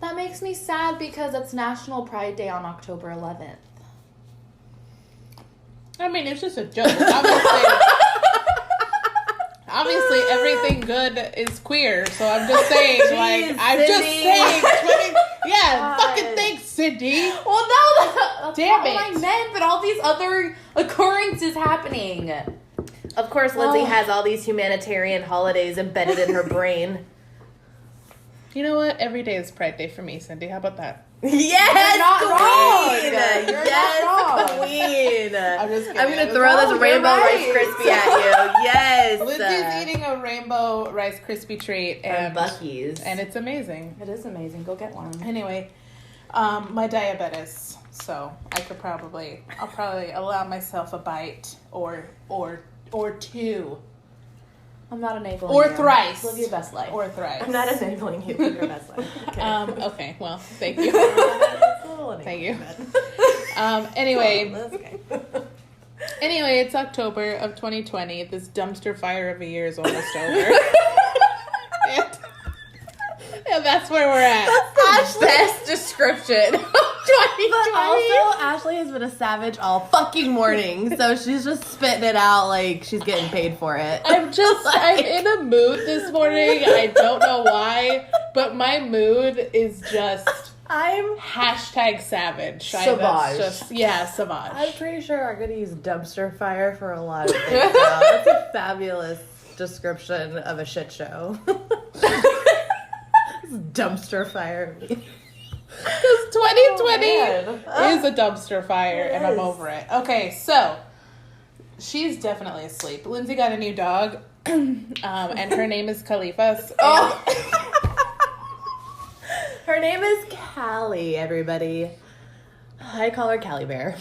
That makes me sad because it's National Pride Day on October 11th. I mean, it's just a joke. Obviously, everything good is queer. So I'm just saying, Jeez, I'm Sydney. just saying. God. Fucking thanks, Sydney. Well, no, that's Damn not it. what I meant, but all these other occurrences happening. Of course, Lindsay Oh. has all these humanitarian holidays embedded in her brain. You know what? Every day is Pride Day for me, Cindy. How about that? Yes, You're not wrong. queen! You're Yes, not wrong. queen! I'm just kidding. I'm gonna No, throw this you're rainbow right. Rice Krispie at you. Yes! Lindsay's eating a rainbow Rice Krispie treat, From and Buc-ee's. and it's amazing. It is amazing. Go get one. Anyway, my diabetes, so I'll probably allow myself a bite or two I'm not enabling or you. thrice. Live your best life. or thrice. I'm not enabling you for your best life. Okay. Okay. Well, thank you. It's a little Thank you. enabling, Anyway, but- That's okay. anyway, it's October of 2020. This dumpster fire of a year is almost over. and that's where we're at. That's the best description. But also, Ashley has been a savage all fucking morning, so she's just spitting it out like she's getting paid for it. I'm in a mood this morning. I don't know why, but my mood is just I'm #savage. Savage. Savage. I'm pretty sure I'm gonna use dumpster fire for a lot of things now. That's a fabulous description of a shit show. Dumpster fire. Because 2020 Oh, is a dumpster fire, and I'm Yes. over it. Okay, so she's definitely asleep. Lindsay got a new dog, and her name is Khalifa. Her name is Callie, everybody. I call her Callie Bear.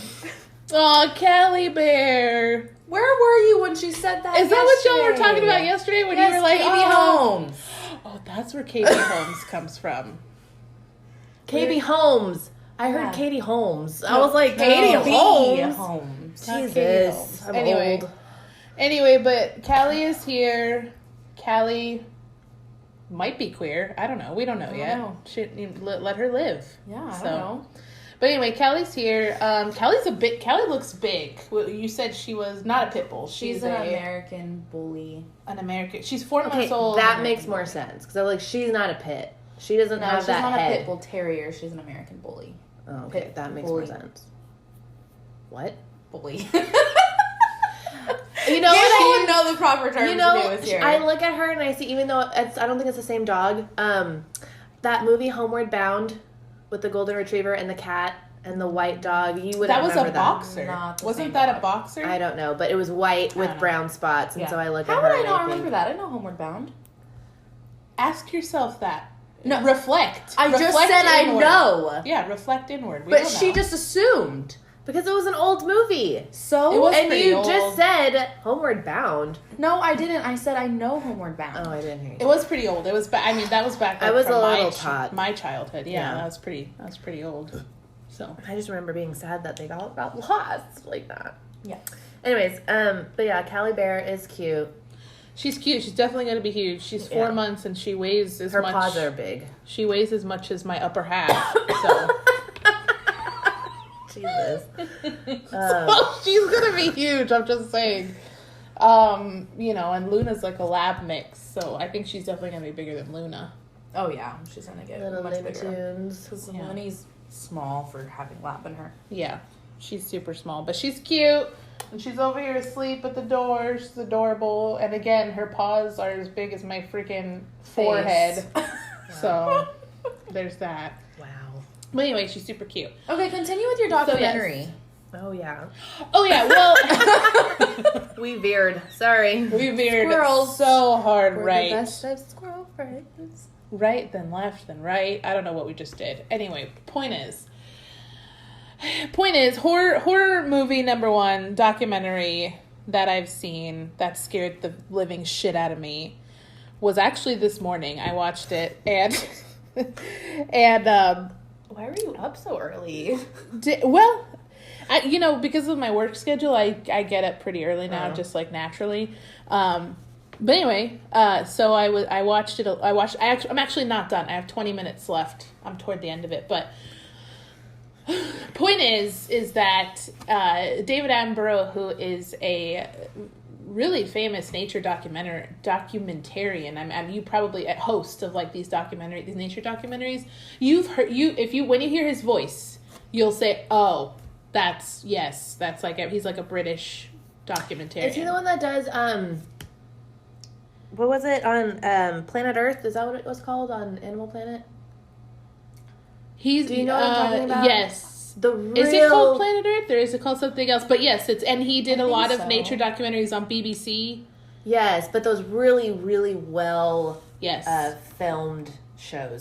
Oh, Callie Bear. Where were you when she said that? Is that what y'all were yesterday? talking about yesterday when Yes, you were like, KB Holmes. Oh, that's where KB Holmes comes from. Katie Holmes. I heard Yeah. Katie Holmes. I No, was like, no. Katie KB Holmes? Holmes. Not Katie Jesus. Holmes. I'm Anyway. old. Anyway, but Callie is here. Callie might be queer. I don't know. We don't know I don't yet. know. Let her live. Yeah, I So. don't know. But anyway, Callie's here. Callie looks big. Well, you said she was not a pit bull. She's an American bully. an American. She's 4 Okay, months old. that makes more sense. Because I'm like, she's not a pit. She doesn't No, have she's that not head. a pit bull terrier. She's an American bully. Oh, okay, Pit that makes bully. more sense. What? Bully. You know, you would know the proper term you know, to do is here. I look at her and I see, even though I don't think it's the same dog, that movie Homeward Bound with the golden retriever and the cat and the white dog, you would That was remember a that. boxer. Not the Wasn't same that a dog. boxer? I don't know, but it was white with don't know. brown spots, and Yeah. so I look How at would her I and not I remember think, that? I know Homeward Bound. Ask yourself that. No. Reflect. I just Reflect said I inward. know. Yeah, reflect inward. We But don't she know. just assumed. because it was an old movie. So? It was And pretty you old. just said Homeward Bound. No, I didn't. I said I know Homeward Bound. Oh, I didn't hear you. It was pretty old. It was. I mean, that was back. I was from a my little tot. My childhood. Yeah, Yeah. that was pretty. old. So I just remember being sad that they all got lost like that. Yeah. Anyways, but yeah, Callie Bear is cute. she's cute. She's definitely going to be huge. She's 4 Yeah. months and she weighs as Her much. paws are big. She weighs as much as my upper half. So. Jesus. So she's gonna be huge. I'm just saying. And Luna's like a lab mix, so I think she's definitely gonna be bigger than Luna. Oh, yeah. She's going to get Little much Looney bigger. Tunes. Because Yeah. Looney's small for having lap in her. Yeah, she's super small, but she's cute. And she's over here asleep at the door. She's adorable. And again, her paws are as big as my freaking forehead. So there's that. Wow. But anyway, she's super cute. Okay, continue with your documentary. Oh yeah. Oh yeah, well, We veered. Sorry. we veered Squirrels. so hard, We're right? the best of squirrel friends. Right, then left, then right. I don't know what we just did. Anyway, point is, horror movie number 1 documentary that I've seen that scared the living shit out of me was actually this morning. I watched it and Why were you up so early? because of my work schedule, I get up pretty early now, Oh. just like naturally. But anyway, so I watched it. I'm actually not done. I have 20 minutes left. I'm toward the end of it. But point is that David Attenborough, who is a really famous nature documentarian. You probably a host of like these nature documentaries. When you hear his voice, you'll say, "Oh, that's like he's like a British documentarian." Is he the one that does what was it on Planet Earth? Is that what it was called on Animal Planet? Do you know what I'm talking about? Yes. Is it called Planet Earth or is it called something else? But yes, he did a lot of nature documentaries on BBC. Yes, but those really, really well filmed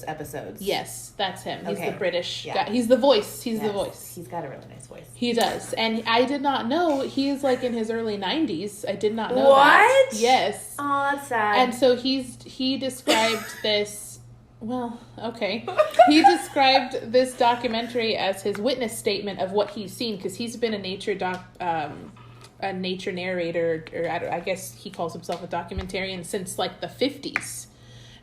episodes. Yes, that's him. He's the British guy. He's the voice. He's the voice. He's got a really nice voice. He does. And I did not know he's like in his early 90s. I did not know that. What? Yes. Oh, that's sad. And so he described this. Well, okay. He described this documentary as his witness statement of what he's seen, because he's been a nature narrator, or I guess he calls himself a documentarian since like the 50s.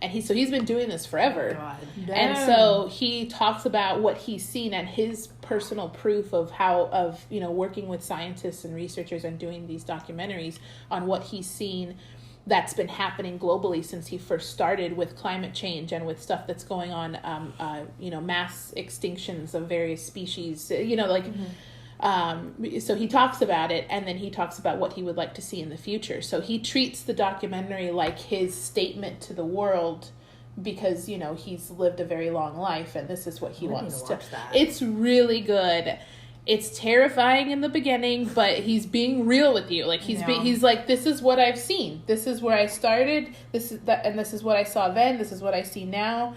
And he's been doing this forever. Oh, and so he talks about what he's seen and his personal proof of working with scientists and researchers and doing these documentaries on what he's seen that's been happening globally since he first started with climate change and with stuff that's going on, mass extinctions of various species, So he talks about it, and then he talks about what he would like to see in the future. So he treats the documentary like his statement to the world, because, he's lived a very long life and this is what he wants to. It's really good. It's terrifying in the beginning, but he's being real with you. Like he's like, this is what I've seen. This is where I started. This is what I saw then. This is what I see now,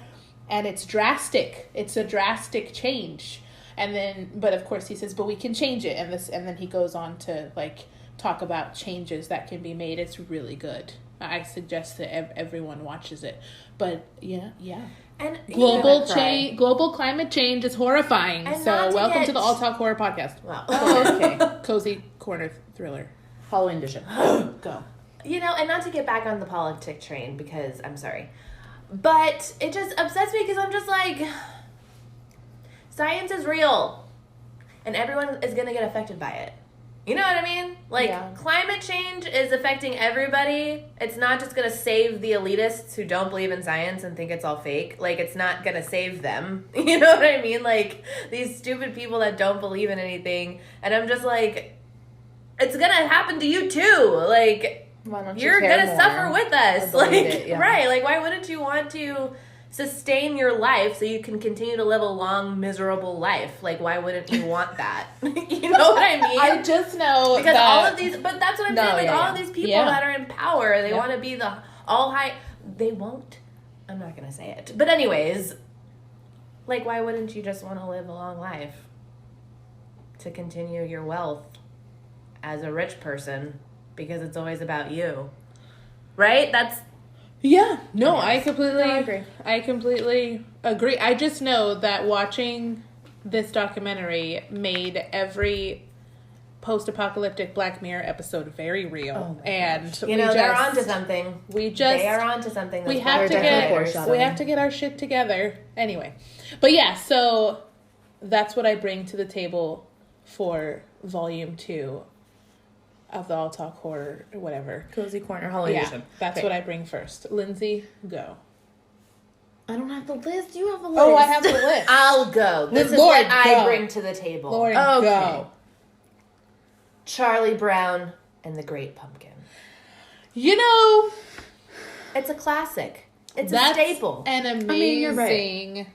and it's drastic. It's a drastic change. And then, but of course, he says, but we can change it. And then he goes on to like talk about changes that can be made. It's really good. I suggest that everyone watches it. But yeah. And global climate change is horrifying. And so welcome to the All Talk Horror Podcast. Wow. Okay. Cozy corner thriller. Halloween edition. Go. And not to get back on the politic train, because I'm sorry, but it just upsets me because I'm just like, science is real, and everyone is going to get affected by it. You know what I mean? Climate change is affecting everybody. It's not just going to save the elitists who don't believe in science and think it's all fake. It's not going to save them. You know what I mean? These stupid people that don't believe in anything. And I'm just like, it's going to happen to you too. Why don't you're going to suffer with us. Right. Why wouldn't you want to sustain your life so you can continue to live a long, miserable life? Why wouldn't you want that? You know what I mean? I just know because all of these, but that's what I'm saying. All of these people that are in power, they want to be the all high. They won't. I'm not gonna say it. But anyways, why wouldn't you just want to live a long life to continue your wealth as a rich person? Because it's always about you, right? That's. Yeah, no, I completely agree. I completely agree. I just know that watching this documentary made every post-apocalyptic Black Mirror episode very real. And they're onto something. They are onto something. We have to get our shit together. Anyway. But yeah, so that's what I bring to the table for volume 2 of the All Talk Horror, whatever. Cozy Corner Halloween edition. That's what I bring first. Lindsay, go. I don't have the list. You have the list. Oh, I have the list. I'll go. This is what I bring to the table. Lauren, go. Charlie Brown and the Great Pumpkin. It's a classic. It's a staple. You're right.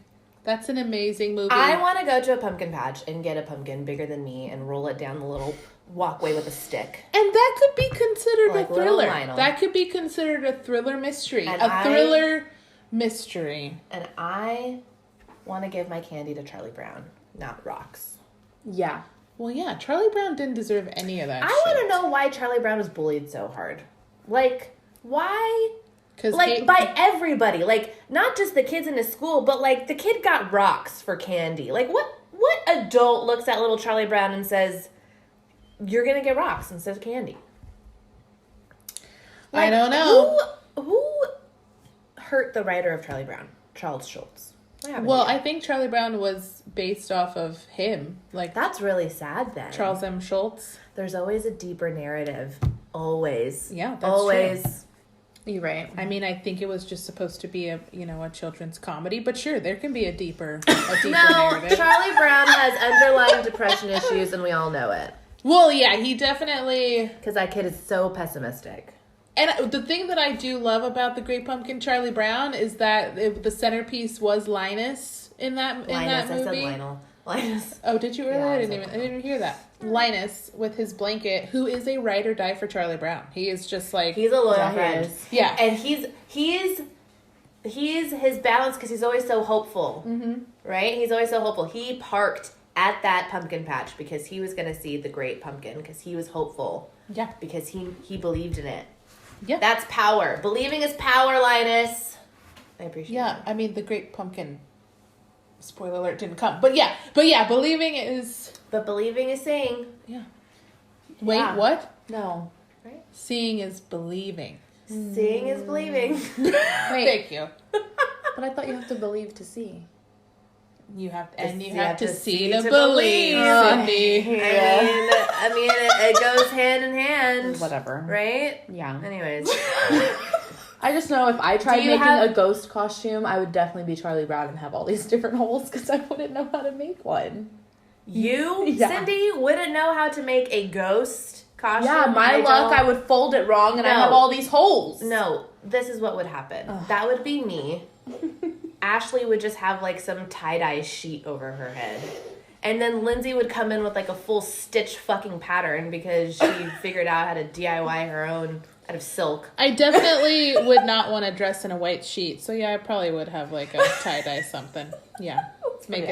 That's an amazing movie. I want to go to a pumpkin patch and get a pumpkin bigger than me and roll it down the little walkway with a stick. And that could be considered a thriller. That could be considered a thriller mystery. And And I want to give my candy to Charlie Brown, not rocks. Yeah. Well, yeah, Charlie Brown didn't deserve any of that I want to know why Charlie Brown was bullied so hard. Why? By everybody. Not just the kids in his school, but, the kid got rocks for candy. What adult looks at little Charlie Brown and says, you're going to get rocks instead of candy? I don't know. Who hurt the writer of Charlie Brown? Charles Schultz. Well, I think Charlie Brown was based off of him. Like, that's really sad then. Charles M. Schultz. There's always a deeper narrative. Always. Yeah, that's always. true. You're right. I mean, I think it was just supposed to be a children's comedy, but sure, there can be a deeper No, narrative. Charlie Brown has underlying depression issues, and we all know it. Well, yeah, he definitely... Because that kid is so pessimistic. And the thing that I do love about The Great Pumpkin, Charlie Brown, is that the centerpiece was Linus in that movie. I said Lionel. Linus. Oh, did you really? Yeah, I didn't even hear that. Linus with his blanket, who is a ride or die for Charlie Brown. He is just like, he's a loyal Yeah, he friend. is. Yeah. And he's his balance because he's always so hopeful. Mm-hmm. Right? He's always so hopeful. He parked at that pumpkin patch because he was going to see the great pumpkin because he was hopeful. Yeah. Because he believed in it. Yeah. That's power. Believing is power, Linus. I appreciate Yeah, that. I mean, the Great Pumpkin, spoiler alert, didn't come. But yeah, believing is... But believing is seeing. Yeah. Wait, Yeah. what? No. Right? Seeing is believing. Seeing is believing. Wait, Thank you. but I thought you have to believe to see. You have You have to see to believe. believe, Cindy. I mean, it goes hand in hand. Whatever. Right? Yeah. Anyways. I just know if I tried you making have- a ghost costume, I would definitely be Charlie Brown and have all these different holes because I wouldn't know how to make one. You, Yeah. Cindy, wouldn't know how to make a ghost costume. Yeah, my luck, I would fold it wrong and I No. have all these holes. No, this is what would happen. Ugh. That would be me. Ashley would just have like some tie-dye sheet over her head. And then Lindsay would come in with like a full stitch fucking pattern because she figured out how to DIY her own out of silk. I definitely would not want to dress in a white sheet. So yeah, I probably would have like a tie-dye something. Yeah. Make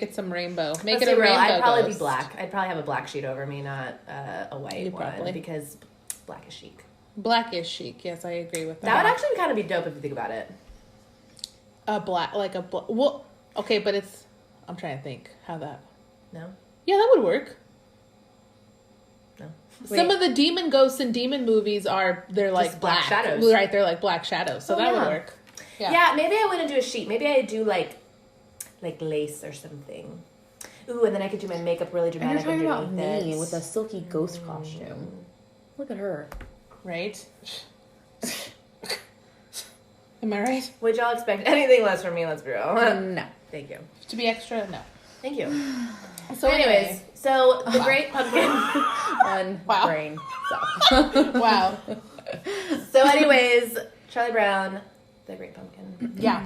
it some rainbow. Make Let's it be a real, rainbow. I'd probably ghost. be black. I'd probably have a black sheet over me, not a white You one. probably. Because black is chic. Black is chic. Yes, I agree with That would actually kind of be dope if you think about it. Well, okay, but it's... I'm trying to think how that... No? Yeah, that would work. No. Some of the demon ghosts in demon movies they're like Just black shadows. Right, they're like black shadows. So Oh, that would yeah. work. Yeah, maybe I wouldn't do a sheet. Maybe I'd do like lace or something. Ooh, and then I could do my makeup really And you're dramatic talking about underneath me it. with a silky ghost costume. Look at her. Right? Am I right? Would y'all expect anything less from me? Let's be real. No. Thank you. To be extra? No. Thank you. So Anyways, so the Great Pumpkin. One Wow. brain cell. Wow. So anyways, Charlie Brown, the Great Pumpkin. Yeah.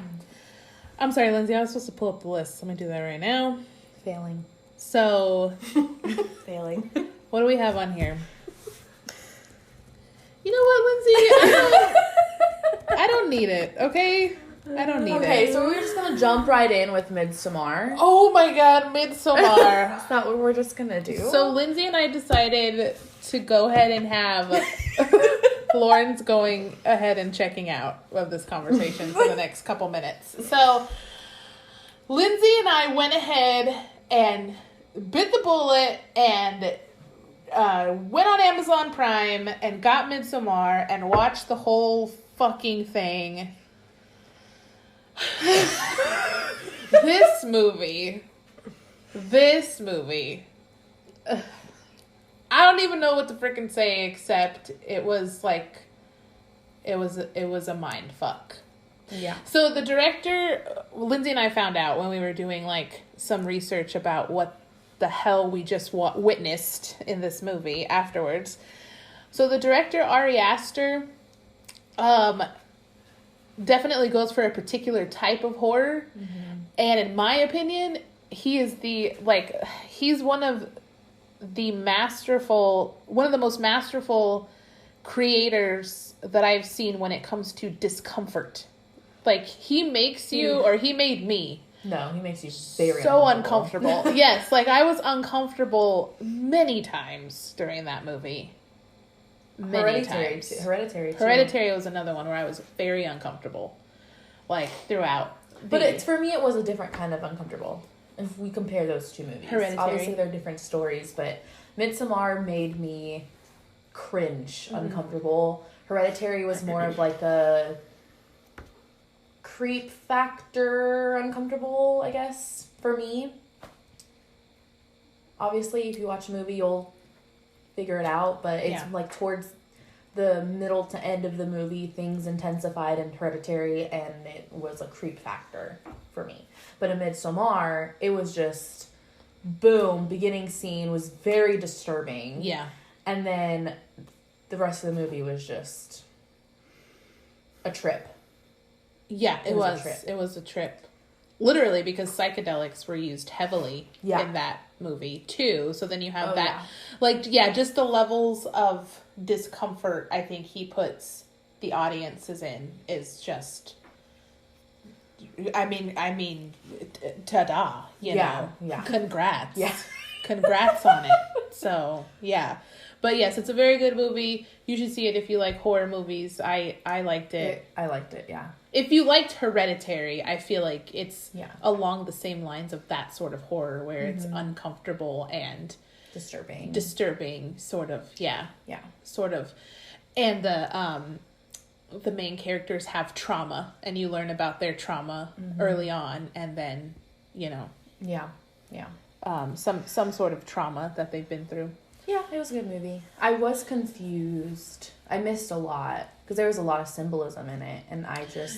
I'm sorry, Lindsay. I was supposed to pull up the list. Let me do that right now. Failing. So, Failing. what do we have on here? You know what, Lindsay? I don't need it, okay? I don't need Okay, it. so we're just gonna jump right in with Midsommar. Oh my god, Midsommar. Is that what we're just gonna do? So Lindsay and I decided to go ahead and have Lauren's going ahead and checking out of this conversation for the next couple minutes. So Lindsay and I went ahead and bit the bullet and went on Amazon Prime and got Midsommar and watched the whole fucking thing. This movie. I don't even know what to freaking say except it was a mind fuck. yeah. So the director, Lindsay and I found out when we were doing like some research about what the hell we just witnessed in this movie afterwards. So the director, Ari Aster, definitely goes for a particular type of horror. Mm-hmm. And in my opinion, he's one of the most masterful creators that I've seen when it comes to discomfort. Like, he makes you, or he made me, No, he makes you very so uncomfortable. Yes, like I was uncomfortable many times during that movie. Many times. Hereditary. Hereditary was another one where I was very uncomfortable, like throughout. But it's for me, it was a different kind of uncomfortable. If we compare those two movies, Hereditary. obviously they're different stories. But Midsommar made me cringe, uncomfortable. Hereditary was more of like a creep factor uncomfortable, I guess, for me. Obviously, if you watch a movie, you'll figure it out, but it's like towards the middle to end of the movie, things intensified in Hereditary, and it was a creep factor for me. But in Midsommar, it was just boom, beginning scene was very disturbing. Yeah. And then the rest of the movie was just a trip. Yeah, it was. A trip. It was a trip. Literally, because psychedelics were used heavily in that movie, too. So then you have just the levels of discomfort I think he puts the audiences in is just... I mean, ta-da, you know. Yeah. Congrats. Yeah. Congrats on it. So, yeah. But yes, it's a very good movie. You should see it if you like horror movies. I liked it. I liked it, yeah. If you liked Hereditary, I feel like it's along the same lines of that sort of horror where it's uncomfortable and disturbing, sort of. Yeah. Yeah. Sort of. And the main characters have trauma, and you learn about their trauma early on, and then, you know. Yeah. Yeah. Some sort of trauma that they've been through. Yeah, it was a good movie. I was confused. I missed a lot because there was a lot of symbolism in it, and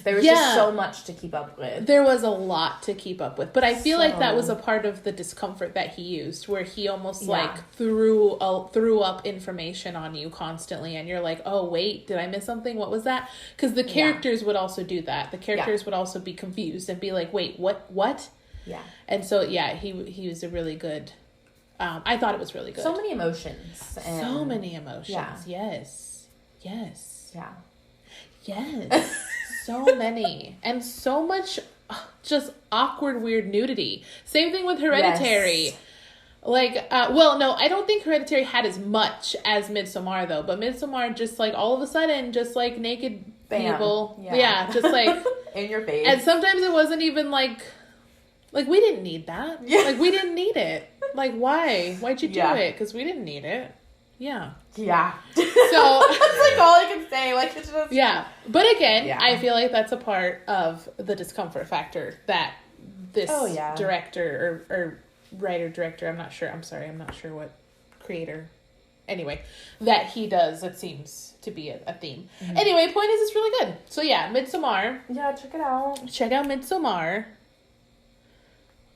there was just so much to keep up with. There was a lot to keep up with, but I feel like that was a part of the discomfort that he used, where he almost like threw up information on you constantly, and you're like, oh wait, did I miss something? What was that? Because the characters would also do that. The characters would also be confused and be like, wait, what? Yeah. And so he was a really good. I thought it was really good. So many emotions. Yeah. Yes. Yeah. Yes. So many. And so much just awkward, weird nudity. Same thing with Hereditary. Yes. Like, no, I don't think Hereditary had as much as Midsommar, though. But Midsommar, just like all of a sudden, just like naked people. Yeah, just like... in your face. And sometimes it wasn't even like we didn't need that. Yeah. Like, we didn't need it. Like, why? Why'd you do it? Because we didn't need it. Yeah. Yeah. So that's like all I can say. Like, it's just... Yeah. But again, I feel like that's a part of the discomfort factor that this director or writer-director, I'm not sure what creator. Anyway, that he does, it seems to be a theme. Mm-hmm. Anyway, point is, it's really good. So yeah, Midsommar. Yeah, check it out. Check out Midsommar.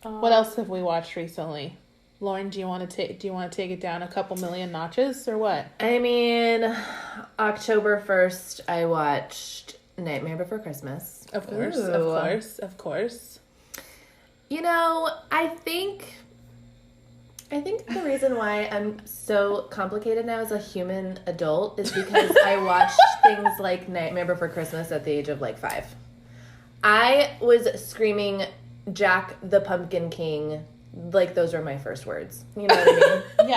What else have we watched recently? Lauren, do you want to take it down a couple million notches or what? I mean, October 1st, I watched Nightmare Before Christmas. Of course. You know, I think the reason why I'm so complicated now as a human adult is because I watched things like Nightmare Before Christmas at the age of like 5. I was screaming Jack the Pumpkin King, like those were my first words. You know what I mean?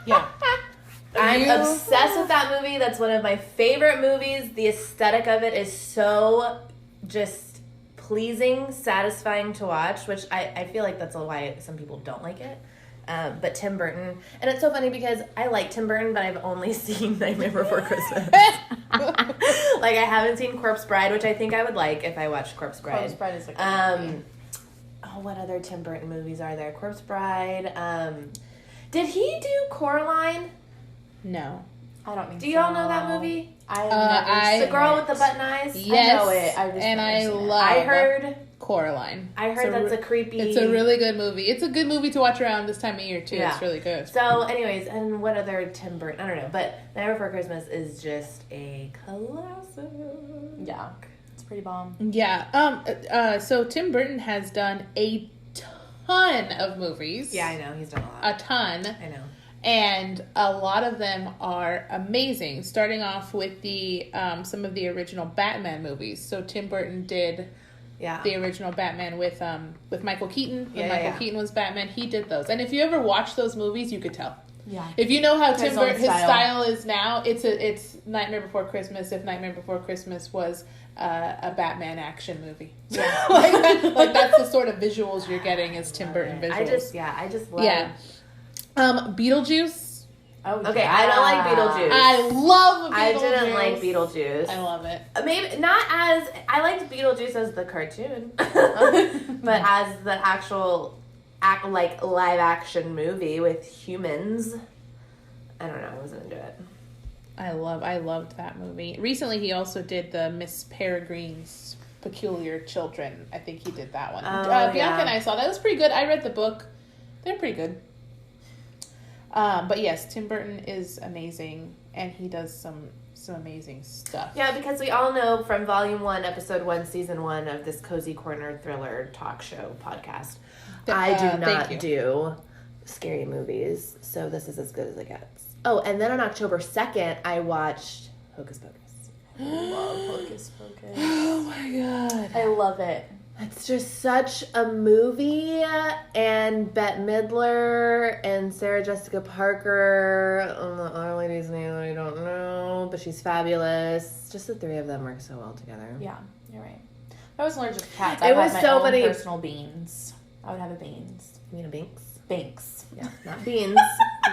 Yeah. I'm obsessed with that movie. That's one of my favorite movies. The aesthetic of it is so just pleasing, satisfying to watch, which I feel like that's why some people don't like it. But Tim Burton, and it's so funny because I like Tim Burton, but I've only seen Nightmare Before Christmas. Like, I haven't seen Corpse Bride, which I think I would like if I watched Corpse Bride. Corpse Bride is a good movie. What other Tim Burton movies are there? Corpse Bride. Did he do Coraline? No. I don't think so. Do y'all know that movie? I've never seen the girl with the button eyes? Yes. I know it. I love I heard Coraline. I heard that's a creepy... It's a really good movie. It's a good movie to watch around this time of year, too. Yeah. It's really good. So, anyways, and what other Tim Burton? I don't know. But Nightmare Before Christmas is just a classic. Yeah. It's pretty bomb. Yeah. So, Tim Burton has done a ton of movies. Yeah, I know. He's done a lot. A ton. I know. And a lot of them are amazing. Starting off with the some of the original Batman movies. So Tim Burton did the original Batman with Michael Keaton. When Michael Keaton was Batman, he did those. And if you ever watch those movies, you could tell. Yeah. If you know how Tim Burton his style is now, it's Nightmare Before Christmas. If Nightmare Before Christmas was a Batman action movie. Yeah. like that's the sort of visuals you're getting as Tim Burton visuals. I just love. Yeah. Beetlejuice Oh, Okay, I don't like Beetlejuice. I love Beetlejuice. I didn't like Beetlejuice. I love it. Maybe not as I liked Beetlejuice as the cartoon, but as the actual live action movie with humans. I don't know. I wasn't into it. I loved that movie. Recently, he also did the Miss Peregrine's Peculiar Children. I think he did that one. Bianca and I saw that. It was pretty good. I read the book. They're pretty good. But yes, Tim Burton is amazing, and he does some amazing stuff. Yeah, because we all know from Volume 1, Episode 1, Season 1 of this Cozy Corner thriller talk show podcast, I do not do scary movies, so this is as good as it gets. Oh, and then on October 2nd, I watched Hocus Pocus. I love Hocus Pocus. Oh my god. I love it. It's just such a movie, and Bette Midler and Sarah Jessica Parker, the other lady's name I don't know, but she's fabulous. Just the three of them work so well together. Yeah, you're right. I was allergic to cats. It I was had my so own funny. personal beans. I would have a beans. You mean a Binks? Binks. Yeah, not Beans.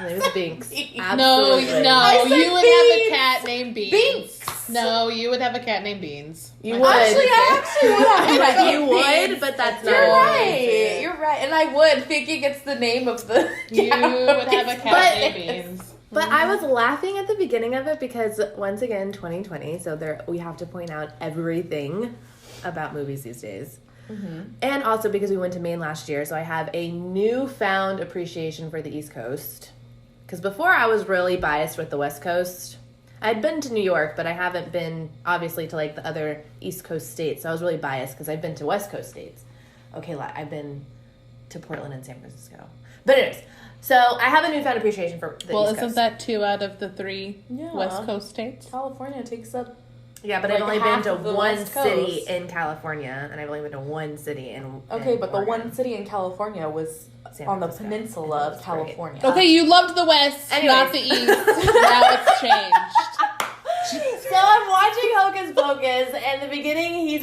His name is Binks. No, Absolutely. no, said you would Beans. have a cat named Beans. Binks. No, you would have a cat named Beans. You My would. cat- I actually would have. But you would, but that's not You're what right. it is. You're right. And I would, thinking it's the name of the You would have a cat But- named Beans. But I was laughing at the beginning of it because, once again, 2020, so we have to point out everything about movies these days. Mm-hmm. And also because we went to Maine last year, so I have a newfound appreciation for the East Coast. Because before I was really biased with the West Coast. I'd been to New York, but I haven't been, obviously, to like the other East Coast states. So I was really biased because I've been to West Coast states. Okay, I've been to Portland and San Francisco. But anyways, so I have a newfound appreciation for the East Coast. Isn't that 2 out of the 3 Yeah. West Coast states? California takes up. Yeah, but like I've only been half to of the one West city Coast. in California, and I've only been to one city in Okay, in but the Oregon. one city in California was San on the Francisco. peninsula I of think it's great. California. Okay, you loved the West, Anyways. not the East. Now it's changed. So I'm watching Hocus Pocus, and in the beginning,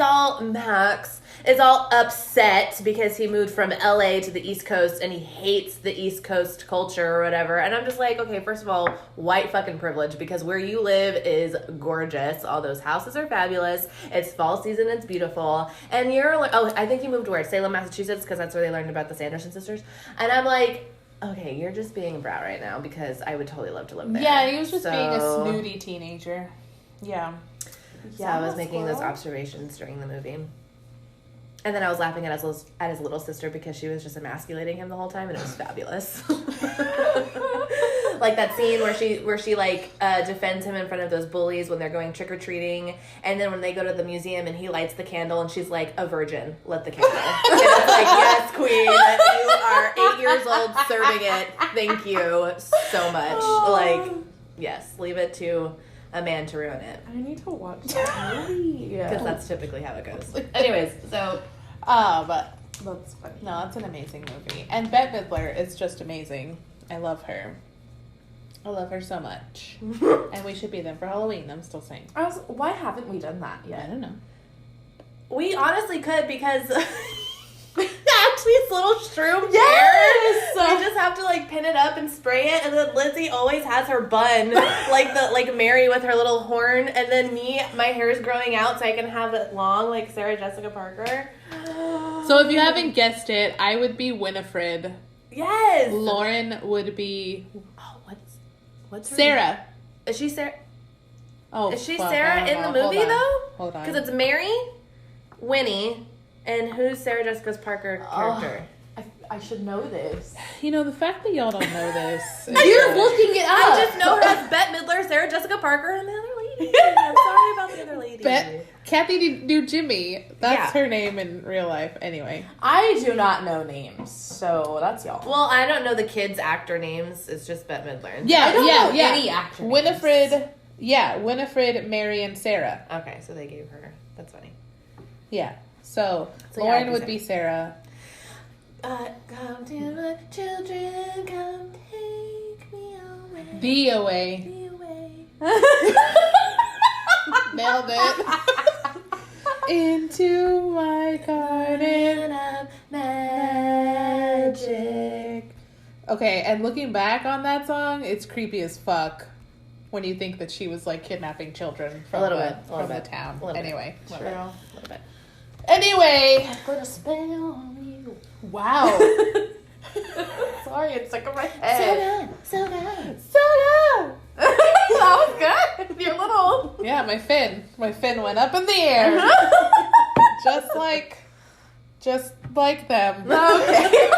Max is all upset because he moved from LA to the East Coast, and he hates the East Coast culture or whatever. And I'm just like, okay, first of all, white fucking privilege, because where you live is gorgeous. All those houses are fabulous. It's fall season, it's beautiful. And you're like, I think he moved where? Salem, Massachusetts, because that's where they learned about the Sanderson sisters. And I'm like, okay, you're just being a brat right now, because I would totally love to live there. Yeah, he was just being a So- snooty teenager. Yeah. So I was making those observations during the movie. And then I was laughing at his little sister because she was just emasculating him the whole time, and it was fabulous. Like that scene where she defends him in front of those bullies when they're going trick-or-treating, and then when they go to the museum and he lights the candle and she's like, a virgin, lit the candle. And it's like, yes, queen, you are 8 years old serving it. Thank you so much. Like, yes, leave it to a man to ruin it. I need to watch that movie. Because that's typically how it goes. Anyways, so But That's funny. no, it's an amazing movie. And Bette Midler is just amazing. I love her. I love her so much. And we should be them for Halloween, I'm still saying. Why haven't we done that I yet? don't know. we honestly could, because actually it's little shroom Yes! hair. We just have to like pin it up and spray it, and then Lizzie always has her bun like Mary with her little horn, and then my hair is growing out so I can have it long like Sarah Jessica Parker. So if you haven't guessed it, I would be Winifred. Yes. Lauren would be Oh, what's her Sarah. name? Is she Sarah? Oh, Is she fuck, Sarah I don't in the know. movie Hold on. though? Hold on. Because it's Mary, Winnie, and who's Sarah Jessica Parker character? I should know this. You know, the fact that y'all don't know this. You're looking it up. I just know her as Bette Midler, Sarah Jessica Parker, and the other lady. I'm sorry about the other lady. Kathy do Jimmy. That's Yeah. her name in real life. Anyway. I do not know names, so that's y'all. Well, I don't know the kids' actor names. It's just Bette Midler. Yeah, I don't yeah, know yeah. any actor names. Winifred, Mary, and Sarah. Okay, so they gave her. That's funny. Yeah. So, So, yeah, Lauren I'd be would be Sarah. Come to my children, come take me away. Be away. Be away. Nailed it. Into my garden of magic. Okay, and looking back on that song, it's creepy as fuck when you think that she was like kidnapping children from the town. Anyway, True. A little bit. Anyway, Put a spell on you. wow. Sorry, it's stuck in my head. So good. That was good. You're little. Yeah, my fin went up in the air, just like them. Okay.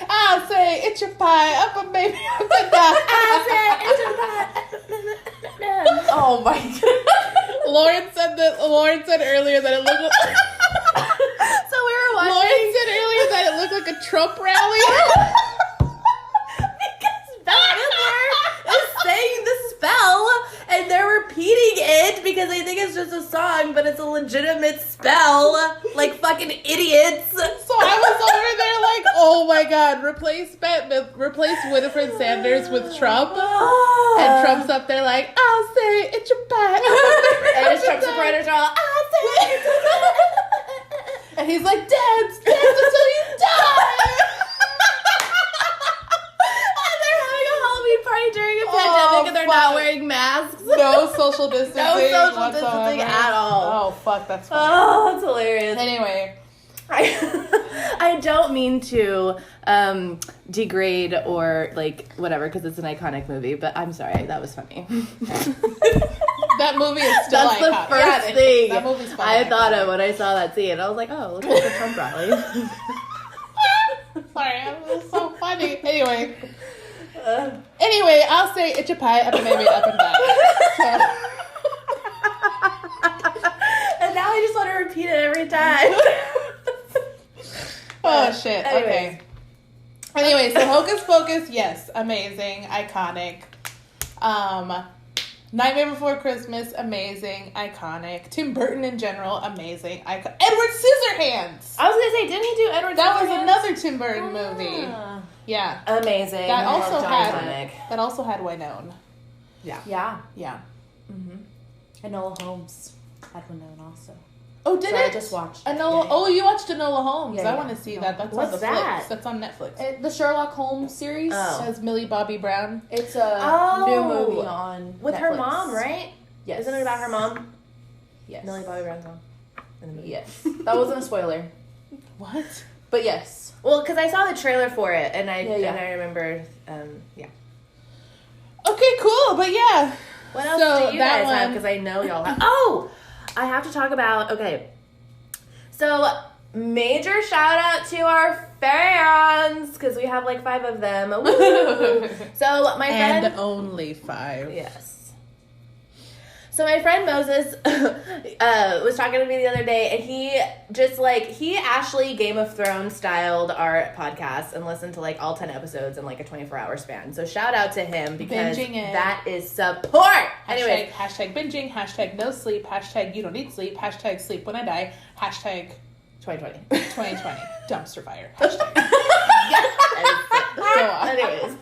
I'll say it's your pie, up and baby, up and down. Oh my god. Lauren said earlier that it looked. So we were watching. Lauren said earlier that it looked like a Trump rally. Because Belle Midler is saying the spell, and they're repeating it because they think it's just a song, but it's a legitimate spell. Like fucking idiots. So I was over there like, oh my god, replace Winifred Sanders with Trump. And Trump's up there like, I'll say it's your pie. And his Trump supporters are all, I'll say it's your pie. And he's like, dance until you die. And they're having a Halloween party during a pandemic and they're not wearing masks. No social distancing. No social whatsoever. distancing at all. Oh, fuck, that's funny. Oh, that's hilarious. Anyway. I don't mean to degrade or like whatever because it's an iconic movie, but I'm sorry, that was funny. That movie is still That's iconic. the first thing that movie's fun. I thought of when I saw that scene. I was like, oh, look at the Trump rally. Sorry, it was so funny. Anyway, I'll say it's your pie, up and maybe up and down. So. And now I just want to repeat it every time. Oh shit. Okay. Anyway, so Hocus Pocus, yes, amazing, iconic. Nightmare Before Christmas, amazing, iconic. Tim Burton in general, amazing. Edward Scissorhands. I was gonna say, didn't he do Edward That was Scissorhands? another Tim Burton movie. Yeah. Amazing. That also iconic. had Winona. Yeah. Yeah. Enola Holmes had Winona also. Oh, did So it? I just watched. Enola. Oh, you watched Enola Holmes. Yeah, I yeah. want to see that. That's What's on the that? Flicks. That's on Netflix. The Sherlock Holmes series. Oh. It has Millie Bobby Brown. It's a Oh. new movie on With her Netflix. mom, right? Yes. Isn't it about her mom? Yes. Millie Bobby Brown's mom. In the movie. Yes. That wasn't a spoiler, What? but yes. Well, because I saw the trailer for it, and I remember, yeah. Okay, cool. But yeah. What else So, do you that guys have? one- Because I know y'all have. Oh! I have to talk about, okay. So, major shout out to our fans, because we have like 5 of them. Woo! So, my friend. And only 5. Yes. So my friend Moses was talking to me the other day, and he Ashley Game of Thrones styled our podcast and listened to like all 10 episodes in like a 24-hour span. So shout out to him because Binging it. that is support. Anyway, Hashtag binging. Hashtag no sleep. Hashtag you don't need sleep. Hashtag sleep when I die. Hashtag 2020. 2020 dumpster fire. Hashtag. Go on. Anyways.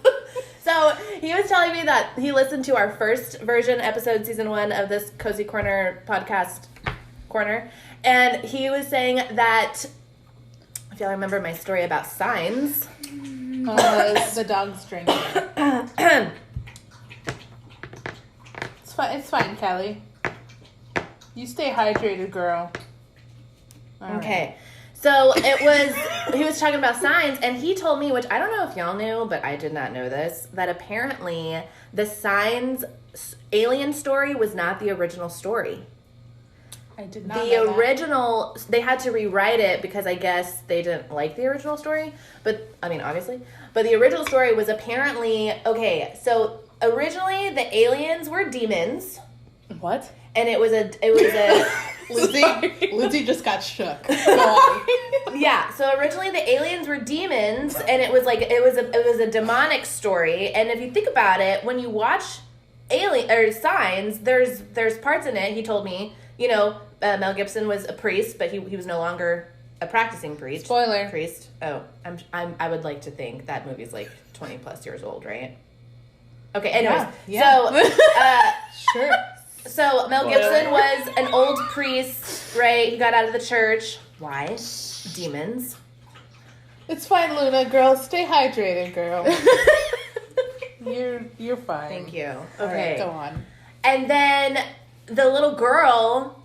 So he was telling me that he listened to our first version episode, season 1 of this Cozy Corner podcast corner. And he was saying that, if y'all remember my story about signs. The dog's drinking. It's fine, Kelly. You stay hydrated, girl. All Okay. right. So he was talking about signs, and he told me, which I don't know if y'all knew, but I did not know this, that apparently the Signs alien story was not the original story. I did not The know that. original, they had to rewrite it because I guess they didn't like the original story. But, I mean, obviously. But the original story was apparently, okay, so originally the aliens were demons. What? And it was a Lindsay just got shook. Go on. yeah. So originally the aliens were demons, and it was a demonic story. And if you think about it, when you watch Signs, there's parts in it. He told me, Mel Gibson was a priest, but he was no longer a practicing priest. Spoiler. Priest. Oh, I would like to think that movie's like 20 plus years old, right? Okay. Anyways, Yeah. Sure. So Mel Gibson was an old priest, right? He got out of the church. Why? Demons. It's fine, Luna. Girl, stay hydrated, girl. You're fine. Thank you. All Okay. right, go on. And then the little girl,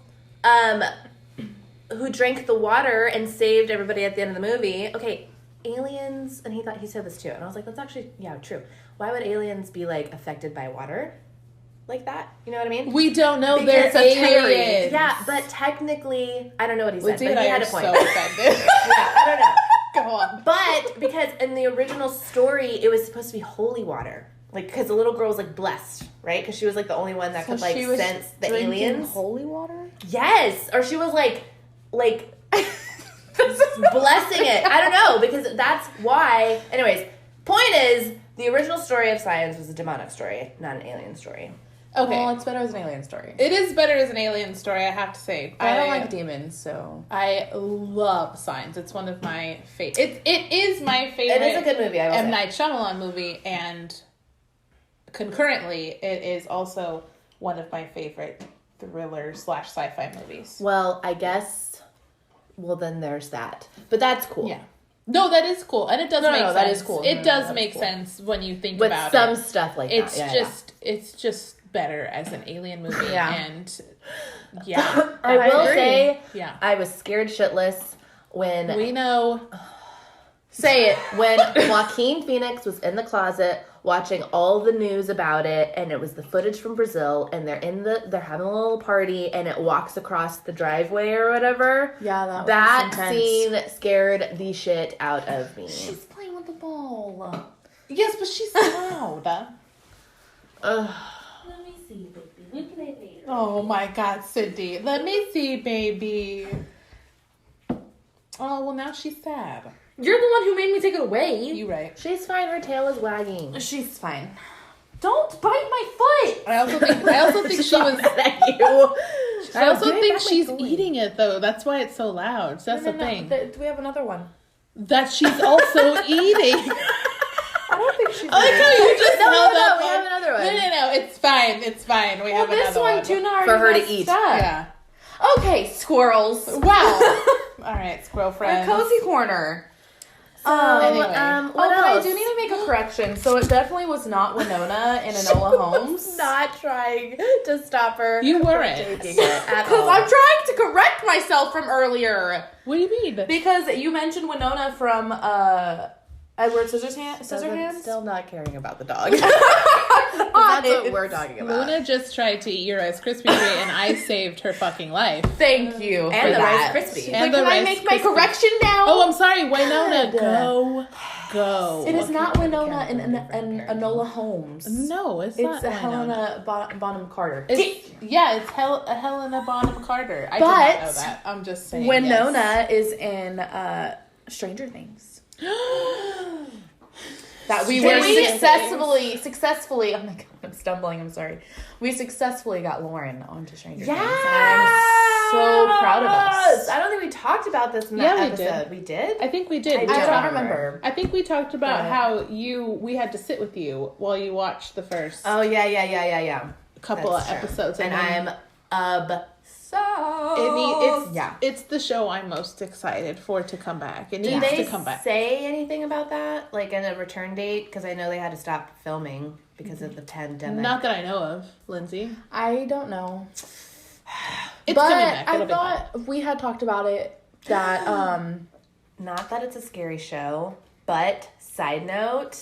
who drank the water and saved everybody at the end of the movie. Okay, aliens, and he said this too, and I was like, that's actually, yeah, true. Why would aliens be, like, affected by water like that? You know what I mean? We don't know Because they're it's a theory. aliens. Yeah, but technically, I don't know what he said, Lindsay but and he I had are a point. so offended. Yeah, I don't know. Go on. But because in the original story, it was supposed to be holy water. Like, because the little girl was, like, blessed, right? Because she was, like, the only one that could, like, sense the aliens. Holy water? Yes. Or she was, like blessing it. I don't know, because that's why. Anyways, point is, the original story of science was a demonic story, not an alien story. Okay. Well, it's better as an alien story. It is better as an alien story, I have to say. I don't like demons, so... I love Signs. It's one of my favorite. It is my favorite. It is a good movie, I will M. say. Night Shyamalan movie, and concurrently, it is also one of my favorite thriller / sci-fi movies. Well, I guess... Well, then there's that. But that's cool. Yeah. No, that is cool, and it does make sense. that is cool. It does that's make cool. sense when you think With about some it. stuff like It's that. it's just better as an alien movie, Yeah. and yeah, I will agree. say, yeah, I was scared shitless when... we know. Say it. When Joaquin Phoenix was in the closet watching all the news about it, and it was the footage from Brazil, and they're having a little party, and it walks across the driveway or whatever. Yeah, That was intense. scene scared the shit out of me. She's playing with the ball. Yes, but she's loud. Ugh. Let me see, baby. We'll play later. Oh my God, Cindy. Let me see, baby. Oh, well, now she's sad. You're the one who made me take it away. You right. She's fine. Her tail is wagging. She's fine. Don't bite my foot. I also think she was. At you. I also Give it think back my she's toy. eating it though. That's why it's so loud. So that's the thing. We have another one. That she's also eating. I don't think she's. I like how you just No, held no, up we one. have another one. No. It's fine. It's fine. We have this another one, one. Tuna already For her to messed eat. up. Yeah. Okay, squirrels. Wow. All right, squirrel Our friends. cozy corner. Anyway. What But I else? do need to make a correction. So it definitely was not Winona and Enola Holmes. Not trying to stop her. You weren't. Taking it at Because all. I'm trying to correct myself from earlier. What do you mean? Because you mentioned Winona from Edward Scissorhands. Still not caring about the dog. That's what we're talking about. Luna just tried to eat your Rice Krispie treat, and I saved her fucking life. Thank you for And the that. Rice Krispie. And But the can I Rice make my Krispie. correction now? Oh, I'm sorry, Winona. Go. It is not Winona Karen and Karen. Enola Holmes. No, it's not. It's Winona. Helena Bonham Carter. It's Helena Bonham Carter. I did But not know that. I'm just saying. Winona is in Stranger Things. That we were successfully. Oh my god, I'm stumbling. I'm sorry. We successfully got Lauren onto Stranger Things. And I'm so proud of us. I don't think we talked about this in Yeah, that we did. episode. We did? I think we did. I We don't I talked- don't remember. I think we talked about Yeah. how we had to sit with you while you watched the first Oh, yeah. couple That's of true. episodes, And then I'm obsessed. it's the show I'm most excited for to come back. It Did needs they to come back. say anything about that? Like in a return date? Because I know they had to stop filming because of the pandemic. Not that I know of, Lindsay. I don't know. It's but coming back. It'll I be fine. thought we had talked about it that Not that it's a scary show, but side note,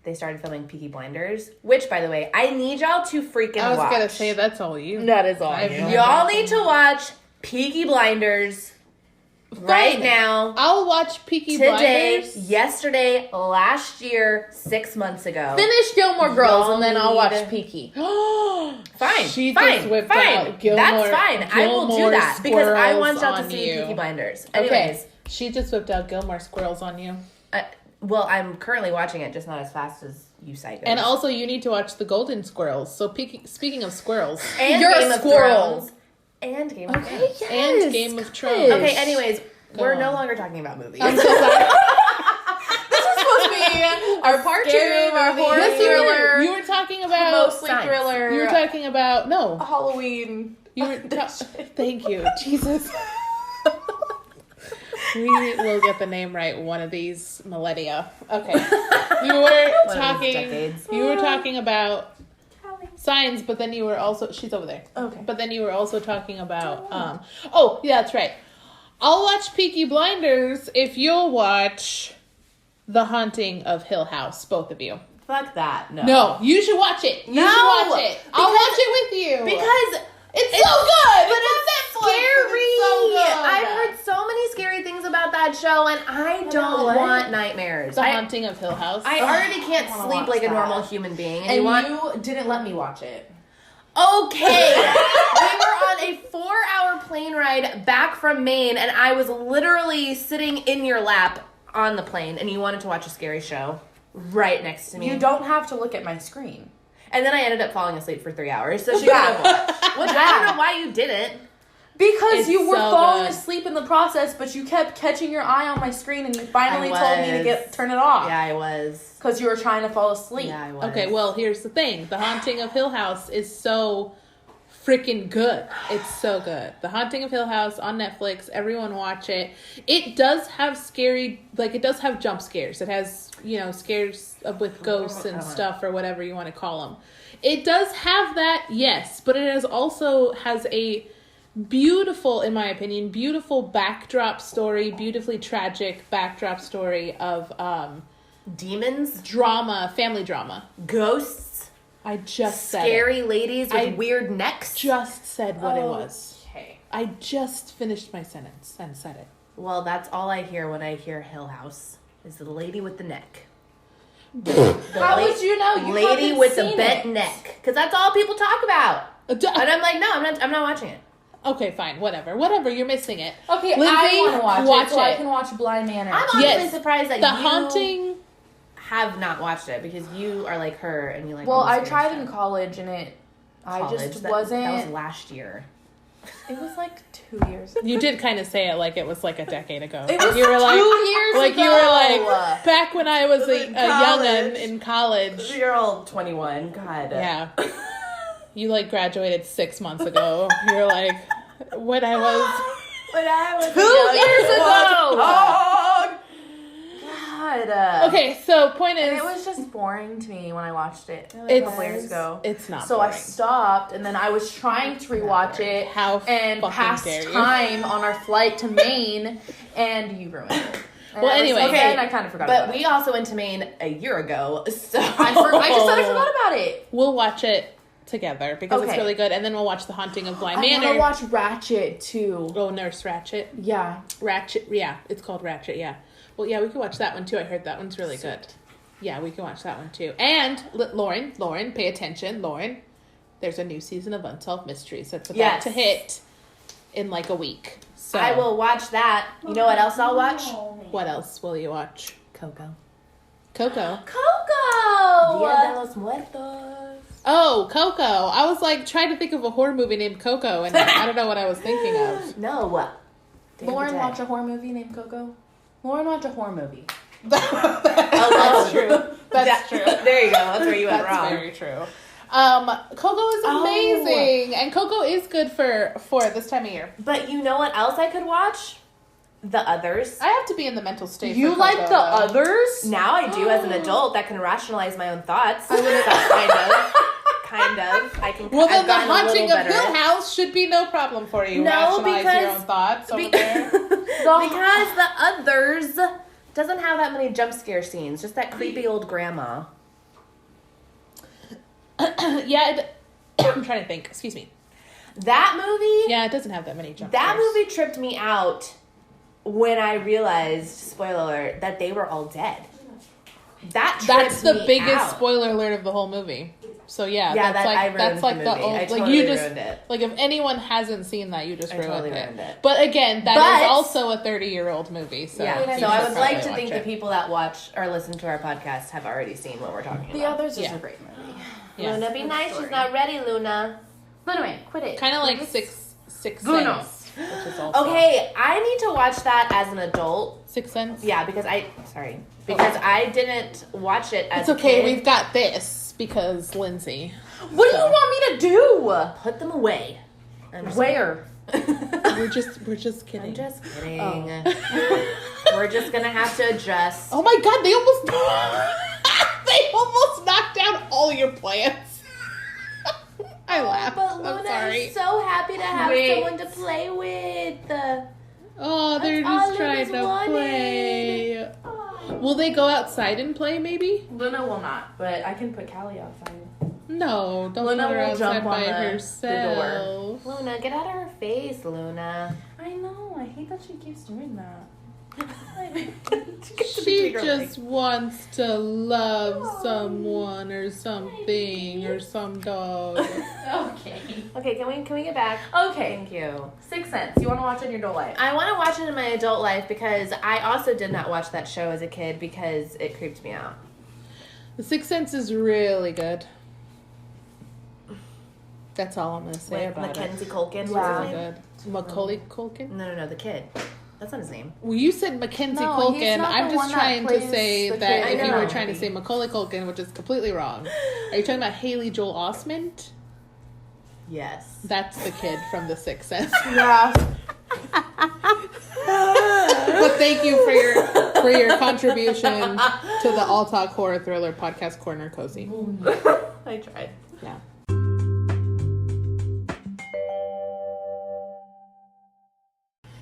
they started filming Peaky Blinders, which, by the way, I need y'all to freaking I was watch. gonna say that's all you. that is all. I've you. no- Y'all need to watch Peaky Blinders right Fine. now. I'll watch Peaky Today, Blinders. yesterday, last year, 6 months ago. Finish Gilmore Girls Y'all and then I'll watch need- Peaky. Fine, She fine, just whipped fine. out Gilmore. That's fine. I will do Gilmore that because I Squirrels want y'all to on see you. Peaky Blinders. Okay. Anyways, She just whipped out Gilmore Squirrels on you. well, I'm currently watching it, just not as fast as you psychos. And also, you need to watch the Golden Squirrels. So, speaking of squirrels, and You're Game a of squirrel. Thrones. And Game of Okay, Thrones. yes. and Game of Thrones. Okay, anyways, Go we're on. no longer talking about movies. I'm so sorry. This is supposed to be our part Scary 2 of our movie. horror Yes, thriller. you were talking about Mostly Science. thriller. You were talking about no. Halloween. You were. Thank you, Jesus. We will get the name right one of these millennia. Okay. You were One of these talking. decades. You were talking about signs, but then you were also. She's over there. Okay. But then you were also talking about. Oh, yeah, that's right. I'll watch Peaky Blinders if you'll watch The Haunting of Hill House, both of you. Fuck that. No. No, you should watch it. You No, should watch it. I'll because- watch it with you. Because it's so good. But It's it's on Netflix, scary. and it's so good. I've heard so many scary things about that show, and I don't what? want nightmares. The I Haunting of Hill House. already can't I wanna sleep watch like a that. normal human being. And want... you didn't let me watch it. Okay. We were on a 4-hour plane ride back from Maine, and I was literally sitting in your lap on the plane, and you wanted to watch a scary show right next to me. You don't have to look at my screen. And then I ended up falling asleep for 3 hours, so she Yeah. could have watched. Which I don't know why you didn't. Because It's you were so falling good. asleep in the process, but you kept catching your eye on my screen, and you finally I told me to was. turn it off. Yeah, I was. Because you were trying to fall asleep. Yeah, I was. Okay, well, here's the thing. The Haunting of Hill House is so freaking good. It's so good. The Haunting of Hill House on Netflix. Everyone watch it. It does have scary, like, it does have jump scares. It has, scares with ghosts and stuff or whatever you want to call them. It does have that, yes, but it also has a beautiful, in my opinion, beautiful backdrop story, beautifully tragic backdrop story of Demons, drama, family drama. ghosts, I just said scary ladies with I weird necks. just said what it was. Okay. I just finished my sentence and said it. Well, that's all I hear when I hear Hill House is the lady with the neck. How would you know? You lady haven't with the seen bent it. neck, because that's all people talk about. And I'm like, no, I'm not watching it. Okay, fine, whatever. You're missing it. Okay, Lindsay, I want to watch it, so I it. can watch Blind Manor. I'm honestly Yes. surprised that The you Haunting. have not watched it because you are like her and you like. Well, all the I scary tried stuff. in college, and I just That wasn't. was last year. It was like 2 years. You did kind of say it like it was like a decade ago. It was you were 2 like, years like ago. you were like back when I was a In young'un college. in college. You're all 21. God. Yeah. You like graduated 6 months ago. You're like, when I was. When I was 2 years ago. Oh, God. Okay, so point And is, it was just boring to me when I watched it a it's couple years ago. It's not. So boring. I stopped, and then I was trying to rewatch it How and fucking pass dare you. time on our flight to Maine, and you ruined it. And Well, ever anyway. since then, Okay, I kind of forgot But about we it. also went to Maine a year ago, so I just said I forgot about it. We'll watch it together because it's Okay. really good, and then we'll watch The Haunting of Blind I want Manor. to watch Ratchet too. Oh, Nurse Ratchet. Yeah. Ratchet, yeah, it's called Ratchet, yeah. Well, yeah, we can watch that one too. I heard that one's really good. Yeah, we can watch that one too. And Lauren, pay attention, Lauren. There's a new season of Unsolved Mysteries that's about Yes. to hit in like a week. So I will watch that. You know what else I'll watch? What else will you watch? Coco. Coco. Coco. Dia de los Muertos. Oh, Coco. I was like trying to think of a horror movie named Coco, and I don't know what I was thinking of. No. Day of Lauren the Dead. watch a horror movie named Coco. Lauren watch a horror movie. That's true. That's true. There you go. That's where you went That's wrong. very true. Coco is amazing, and Coco is good for this time of year. But you know what else I could watch? The Others. I have to be in the mental state. You for like Coco, the though. others? Now I do as an adult that can rationalize my own thoughts. Kind of. I can. Well, then I've the gotten a Haunting little of better. Hill House should be no problem for you. No, Rationalize your because- own thoughts over Be- there. because the Others doesn't have that many jump scare scenes. Just that creepy old grandma. Yeah, I'm trying to think. Excuse me. That movie. Yeah, it doesn't have that many jump That scares. movie tripped me out when I realized, spoiler alert, that they were all dead. That That's tripped the me biggest out. spoiler alert of the whole movie. So yeah, Yeah, that's that I like ruined that's like the the movie. old I like totally you just ruined it. like if anyone hasn't seen that, you just I ruined, totally it. ruined it. But again, that But- is also a 30-year-old movie. So Yeah, you so I should would like probably to watch think the it. people that watch or listen to our podcast have already seen what we're talking The about. others is Yeah. a great movie. Yeah. Luna, be nice. She's not ready, Luna. But anyway, quit it. Kind of like Please. Six Bruno. Sense, which is also Okay, I need to watch that as an adult. Sixth Sense. Yeah, because I didn't watch it as It's okay. a kid. We've got this because Lindsay. What do So- you want me to do? Put them away. I'm just Where? We're just kidding. I'm just kidding. Oh. We're just gonna have to adjust. Oh my god, they almost knocked down all your plants. I laughed. But I'm Luna sorry. is so happy to have Wait. someone to play with. Oh, they're That's all just trying Luna's to wanted. play. Oh. Will they go outside and play, maybe? Luna will not, but I can put Callie outside. No, don't Luna put her will outside jump on by the herself. Luna, get out of her face, Luna. I know. I hate that she keeps doing that. She just wants to love someone or something or some dog. Okay. Okay, can we get back? Okay. Thank you. Sixth Sense. You want to watch it in your adult life? I want to watch it in my adult life because I also did not watch that show as a kid because it creeped me out. The Sixth Sense is really good. That's all I'm gonna say With about Mackenzie it. Culkin. It's What's his really name? good. Macaulay Culkin? No, the kid. That's not his name. Well, you said Mackenzie No, he's Culkin. not I'm the just one that trying to plays say the that kid. if I you know. were trying to say Macaulay Culkin, which is completely wrong. Are you talking about Haley Joel Osment? Yes. That's the kid from The Sixth Sense. Yeah. But thank you for your contribution to the All Talk Horror Thriller Podcast Corner Cozy. I tried. Yeah.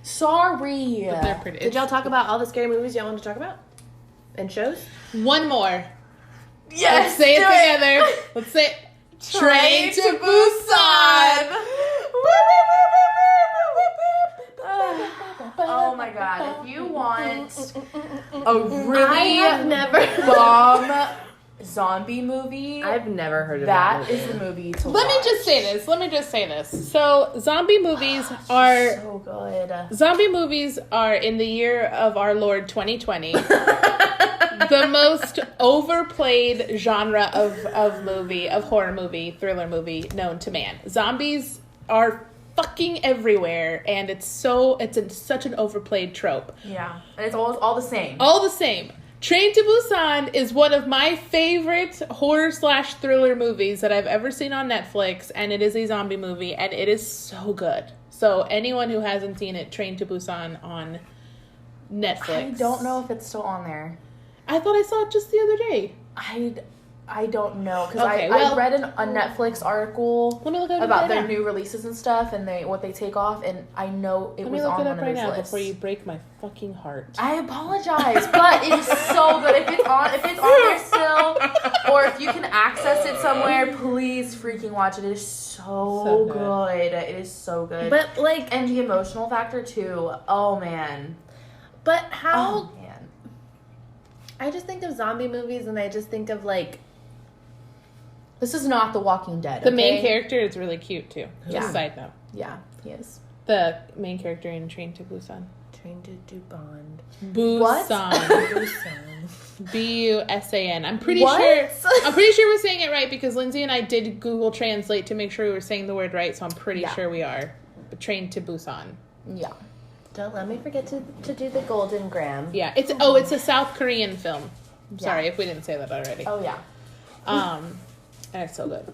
Sorry. But they're pretty. Did y'all talk about all the scary movies y'all want to talk about? And shows? One more. Yes. Let's say it do together. Let's say Train to Busan. Oh my god! If you want a I really have never. bomb zombie movie, I've never heard of that is the movie to Let me watch. just say this. So zombie movies are so good. zombie movies are in the year of our Lord 2020. The most overplayed genre of movie, of horror movie, thriller movie known to man. Zombies are fucking everywhere, and it's such an overplayed trope. Yeah, and it's all the same. All the same, Train to Busan is one of my favorite horror/thriller movies that I've ever seen on Netflix, and it is a zombie movie, and it is so good. So anyone who hasn't seen it, Train to Busan on Netflix. I don't know if it's still on there. I thought I saw it just the other day. I don't know because Okay, I read a Netflix article Let me look at it about right their now. new releases and stuff, and what they take off, and I know it Let was me look on it one up of right those now lists. before you break my fucking heart. I apologize, but it is so good. If it's on there still, or if you can access it somewhere, please freaking watch it. It is so good. good. It is so good. But like, and the emotional factor too. Oh man. but how? Oh man. I just think of zombie movies, and I just think of like. This is not The Walking Dead. The main okay? character is really cute too. Just Yeah. a side note. Yeah, he is. The main character in Train to Busan. Train to Bond. Busan. B-U-S-A-n. I'm pretty What? sure we're saying it right because Lindsay and I did Google Translate to make sure we were saying the word right, so I'm pretty Yeah. sure we are. But Train to Busan. Yeah. Don't let me forget to do the Golden Graham. Yeah, it's a South Korean film. I'm sorry if we didn't say that already. Oh yeah. And it's so good.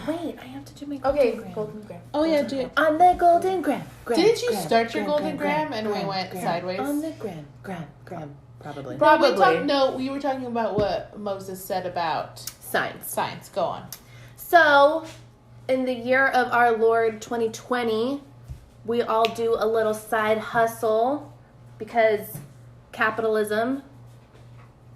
Wait, I have to do my Golden Okay, Graham. Golden Graham. Oh yeah, dude. On the Golden Graham. Didn't you start your Golden Graham and we went sideways? On the Graham. Probably. No, we were talking about what Moses said about Science. science. Go on. So, in the year of our Lord 2020, we all do a little side hustle because capitalism.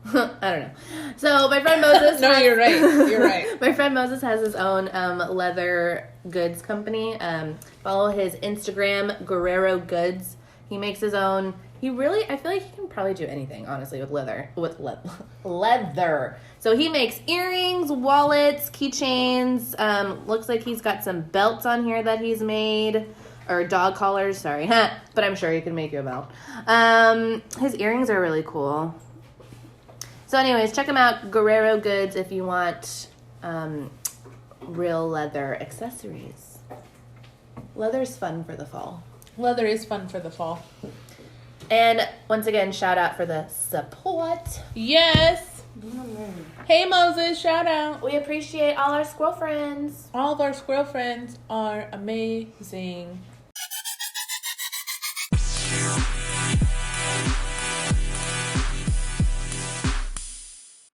I don't know. So my friend Moses. No, you're right. You're right. My friend Moses has his own leather goods company. Follow his Instagram, Guerrero Goods. He makes his own. I feel like he can probably do anything, honestly, with leather. Leather. So he makes earrings, wallets, keychains. Looks like he's got some belts on here that he's made. Or dog collars, sorry. But I'm sure he can make you a belt. His earrings are really cool. So anyways, check him out, Guerrero Goods, if you want real leather accessories. Leather's fun for the fall. Leather is fun for the fall. And once again, shout out for the support. Yes. Hey Moses, shout out. We appreciate all our squirrel friends. All of our squirrel friends are amazing.